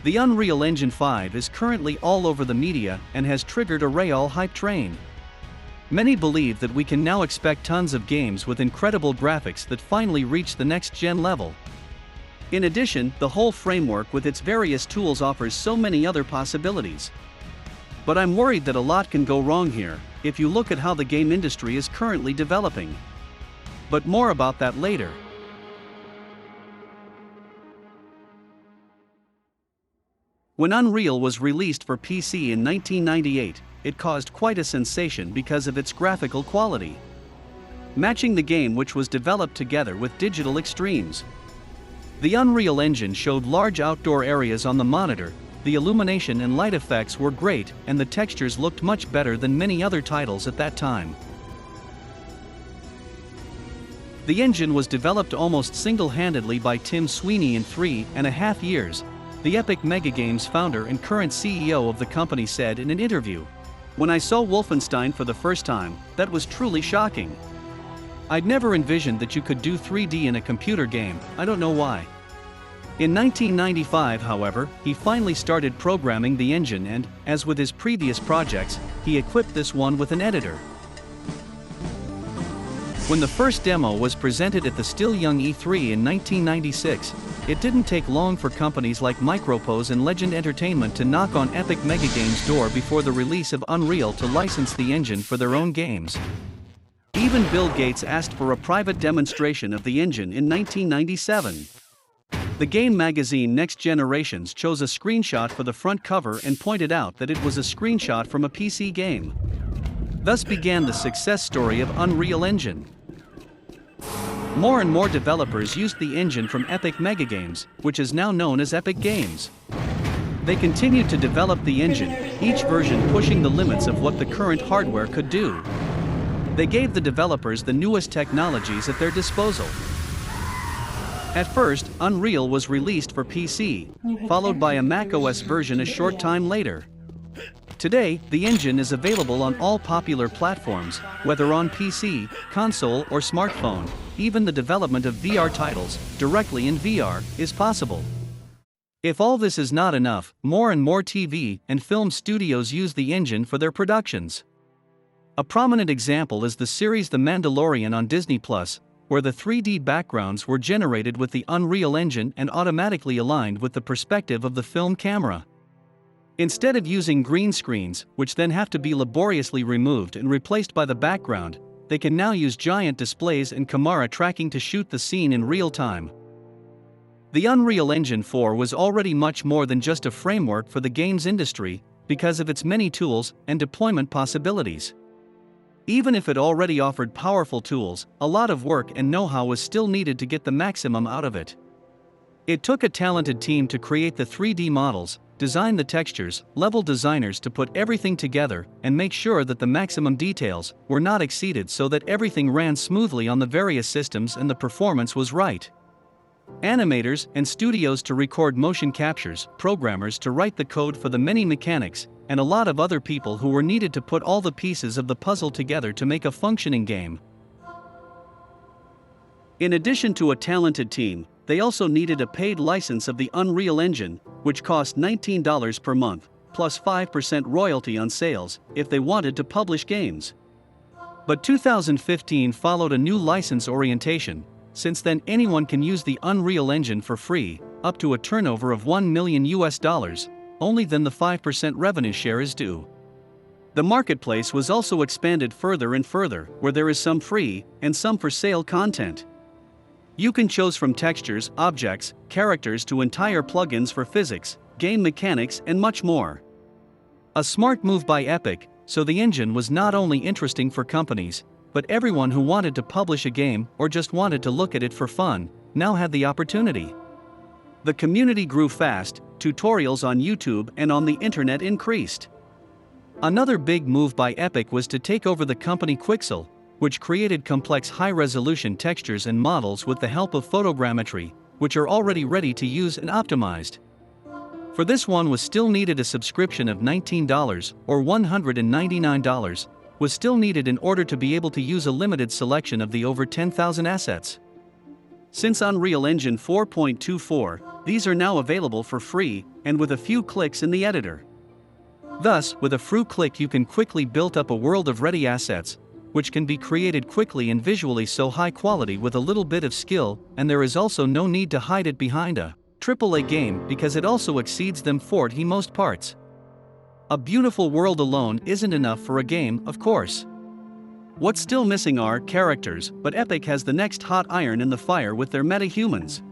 The Unreal Engine 5 is currently all over the media and has triggered a real hype train. Many believe that we can now expect tons of games with incredible graphics that finally reach the next-gen level. In addition, the whole framework with its various tools offers so many other possibilities. But I'm worried that a lot can go wrong here, if you look at how the game industry is currently developing. But more about that later. When Unreal was released for PC in 1998, it caused quite a sensation because of its graphical quality, matching the game which was developed together with digital extremes. The Unreal Engine showed large outdoor areas on the monitor, the illumination and light effects were great, and the textures looked much better than many other titles at that time. The engine was developed almost single-handedly by Tim Sweeney in 3.5 years, the Epic Megagames founder and current CEO of the company said in an interview. When I saw Wolfenstein for the first time, that was truly shocking. I'd never envisioned that you could do 3D in a computer game, I don't know why. In 1995, however, he finally started programming the engine and, as with his previous projects, he equipped this one with an editor. When the first demo was presented at the still young E3 in 1996, it didn't take long for companies like Micropose and Legend Entertainment to knock on Epic Megagames' door before the release of Unreal to license the engine for their own games. Even Bill Gates asked for a private demonstration of the engine in 1997. The game magazine Next Generations chose a screenshot for the front cover and pointed out that it was a screenshot from a PC game. Thus began the success story of Unreal Engine. More and more developers used the engine from Epic Megagames, which is now known as Epic Games. They continued to develop the engine, each version pushing the limits of what the current hardware could do. They gave the developers the newest technologies at their disposal. At first, Unreal was released for PC, followed by a macOS version a short time later. Today, the engine is available on all popular platforms, whether on PC, console, or smartphone. Even the development of VR titles, directly in VR, is possible. If all this is not enough, more and more TV and film studios use the engine for their productions. A prominent example is the series The Mandalorian on Disney+, where the 3D backgrounds were generated with the Unreal Engine and automatically aligned with the perspective of the film camera. Instead of using green screens, which then have to be laboriously removed and replaced by the background, they can now use giant displays and camera tracking to shoot the scene in real time. The Unreal Engine 4 was already much more than just a framework for the games industry, because of its many tools and deployment possibilities. Even if it already offered powerful tools, a lot of work and know-how was still needed to get the maximum out of it. It took a talented team to create the 3D models, design the textures, level designers to put everything together, and make sure that the maximum details were not exceeded so that everything ran smoothly on the various systems and the performance was right. Animators and studios to record motion captures, programmers to write the code for the many mechanics, and a lot of other people who were needed to put all the pieces of the puzzle together to make a functioning game. In addition to a talented team, they also needed a paid license of the Unreal Engine, which cost $19 per month, plus 5% royalty on sales, if they wanted to publish games. But 2015 followed a new license orientation. Since then anyone can use the Unreal Engine for free, up to a turnover of $1 million, only then the 5% revenue share is due. The marketplace was also expanded further and further, where there is some free, and some for sale content. You can choose from textures, objects, characters to entire plugins for physics, game mechanics and much more. A smart move by Epic, so the engine was not only interesting for companies, but everyone who wanted to publish a game or just wanted to look at it for fun, now had the opportunity. The community grew fast, tutorials on YouTube and on the internet increased. Another big move by Epic was to take over the company Quixel, which created complex high-resolution textures and models with the help of photogrammetry, which are already ready to use and optimized. For this one was still needed a subscription of $19 or $199 was still needed in order to be able to use a limited selection of the over 10,000 assets. Since Unreal Engine 4.24, these are now available for free, and with a few clicks in the editor. Thus, with a few clicks you can quickly build up a world of ready assets, which can be created quickly and visually so high quality with a little bit of skill, and there is also no need to hide it behind a AAA game because it also exceeds them for the most parts. A beautiful world alone isn't enough for a game, of course. What's still missing are characters, but Epic has the next hot iron in the fire with their meta-humans.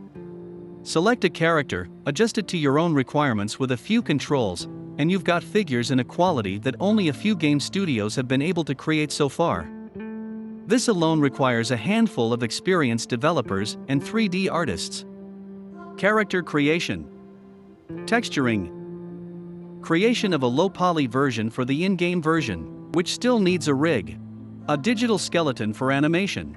Select a character, adjust it to your own requirements with a few controls, and you've got figures in a quality that only a few game studios have been able to create so far. This alone requires a handful of experienced developers and 3D artists. Character creation. Texturing. Creation of a low-poly version for the in-game version, which still needs a rig. A digital skeleton for animation.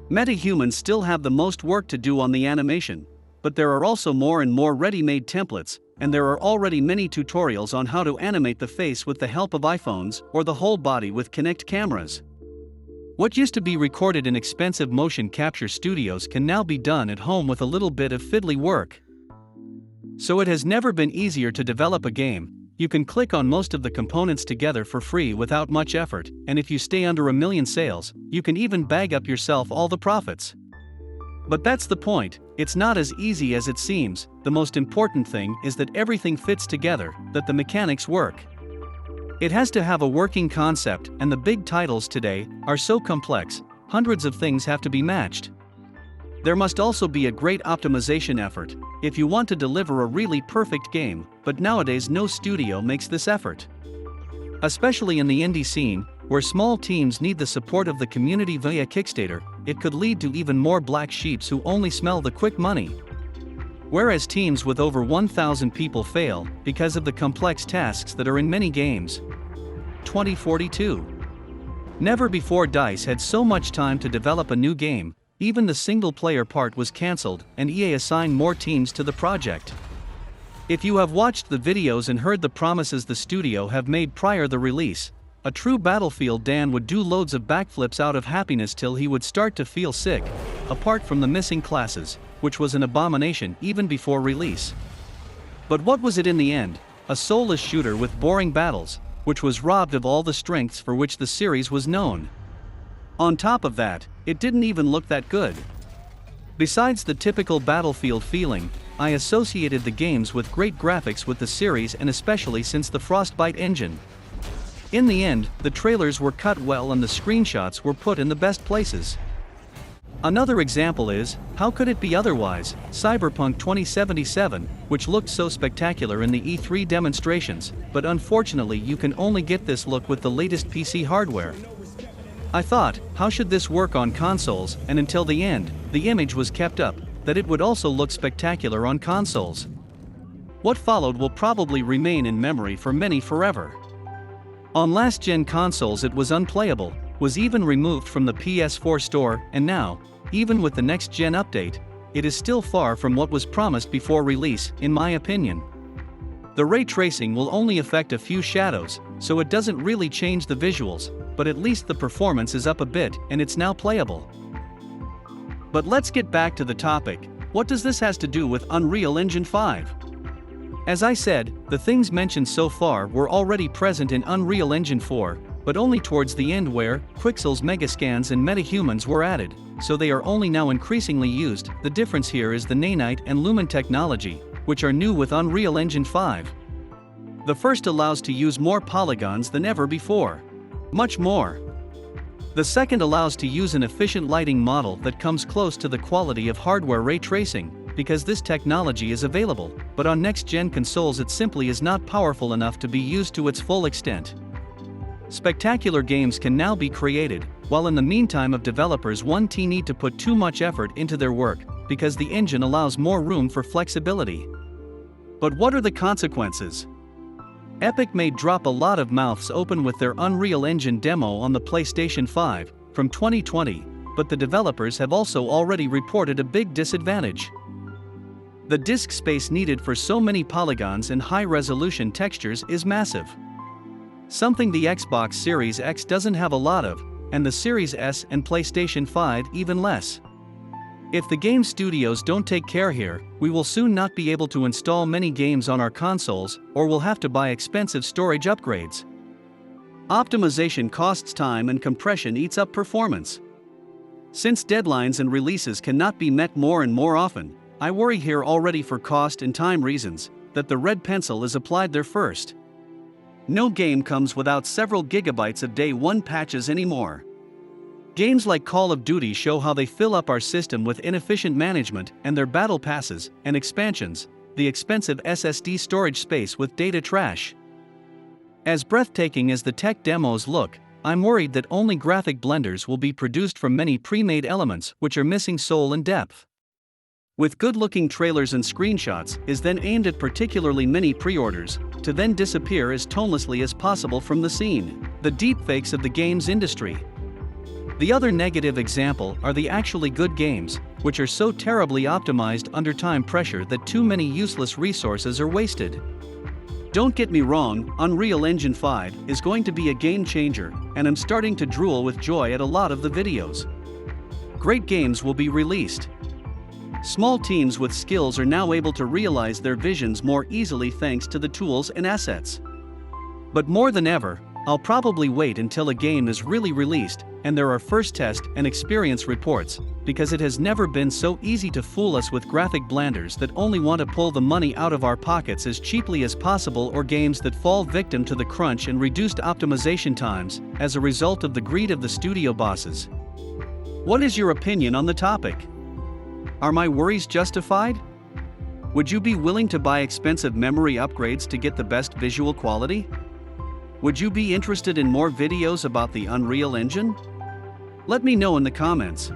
Meta-humans still have the most work to do on the animation, but there are also more and more ready-made templates, and there are already many tutorials on how to animate the face with the help of iPhones or the whole body with Kinect cameras. What used to be recorded in expensive motion capture studios can now be done at home with a little bit of fiddly work. So it has never been easier to develop a game. You can click on most of the components together for free without much effort, and if you stay under 1 million sales, you can even bag up yourself all the profits. But that's the point, it's not as easy as it seems. The most important thing is that everything fits together, that the mechanics work. It has to have a working concept, and the big titles today are so complex, hundreds of things have to be matched. There must also be a great optimization effort if you want to deliver a really perfect game, but nowadays no studio makes this effort. Especially in the indie scene, where small teams need the support of the community via Kickstarter, it could lead to even more black sheeps who only smell the quick money. Whereas teams with over 1,000 people fail because of the complex tasks that are in many games. 2042. Never before DICE had so much time to develop a new game. Even the single-player part was cancelled, and EA assigned more teams to the project. If you have watched the videos and heard the promises the studio have made prior the release, a true Battlefield Dan would do loads of backflips out of happiness till he would start to feel sick, apart from the missing classes, which was an abomination even before release. But what was it in the end? A soulless shooter with boring battles, which was robbed of all the strengths for which the series was known. On top of that, it didn't even look that good. Besides the typical Battlefield feeling, I associated the games with great graphics with the series, and especially since the Frostbite engine. In the end, the trailers were cut well and the screenshots were put in the best places. Another example is, how could it be otherwise, Cyberpunk 2077, which looked so spectacular in the E3 demonstrations, but unfortunately you can only get this look with the latest PC hardware. I thought, how should this work on consoles, and until the end, the image was kept up, that it would also look spectacular on consoles. What followed will probably remain in memory for many forever. On last-gen consoles it was unplayable, was even removed from the PS4 store, and now, even with the next-gen update, it is still far from what was promised before release, in my opinion. The ray tracing will only affect a few shadows, so it doesn't really change the visuals, but at least the performance is up a bit and it's now playable. But let's get back to the topic. What does this has to do with Unreal Engine 5? As I said, the things mentioned so far were already present in Unreal Engine 4, but only towards the end where Quixel's megascans and metahumans were added, so they are only now increasingly used. The difference here is the Nanite and Lumen technology, which are new with Unreal Engine 5. The first allows to use more polygons than ever before. Much more. The second allows to use an efficient lighting model that comes close to the quality of hardware ray tracing, because this technology is available, but on next-gen consoles it simply is not powerful enough to be used to its full extent. Spectacular games can now be created, while in the meantime of developers won't need to put too much effort into their work, because the engine allows more room for flexibility. But what are the consequences? Epic may drop a lot of mouths open with their Unreal Engine demo on the PlayStation 5 from 2020, but the developers have also already reported a big disadvantage. The disk space needed for so many polygons and high-resolution textures is massive. Something the Xbox Series X doesn't have a lot of, and the Series S and PlayStation 5 even less. If the game studios don't take care here, we will soon not be able to install many games on our consoles, or will have to buy expensive storage upgrades. Optimization costs time and compression eats up performance. Since deadlines and releases cannot be met more and more often, I worry here already for cost and time reasons, that the red pencil is applied there first. No game comes without several gigabytes of day one patches anymore. Games like Call of Duty show how they fill up our system with inefficient management and their battle passes and expansions, the expensive SSD storage space with data trash. As breathtaking as the tech demos look, I'm worried that only graphic blenders will be produced from many pre-made elements which are missing soul and depth. With good-looking trailers and screenshots is then aimed at particularly many pre-orders, to then disappear as tonelessly as possible from the scene, the deepfakes of the games industry. The other negative example are the actually good games, which are so terribly optimized under time pressure that too many useless resources are wasted. Don't get me wrong, Unreal Engine 5 is going to be a game changer, and I'm starting to drool with joy at a lot of the videos. Great games will be released. Small teams with skills are now able to realize their visions more easily thanks to the tools and assets. But more than ever, I'll probably wait until a game is really released and there are first test and experience reports, because it has never been so easy to fool us with graphic blenders that only want to pull the money out of our pockets as cheaply as possible, or games that fall victim to the crunch and reduced optimization times as a result of the greed of the studio bosses. What is your opinion on the topic? Are my worries justified? Would you be willing to buy expensive memory upgrades to get the best visual quality? Would you be interested in more videos about the Unreal Engine? Let me know in the comments.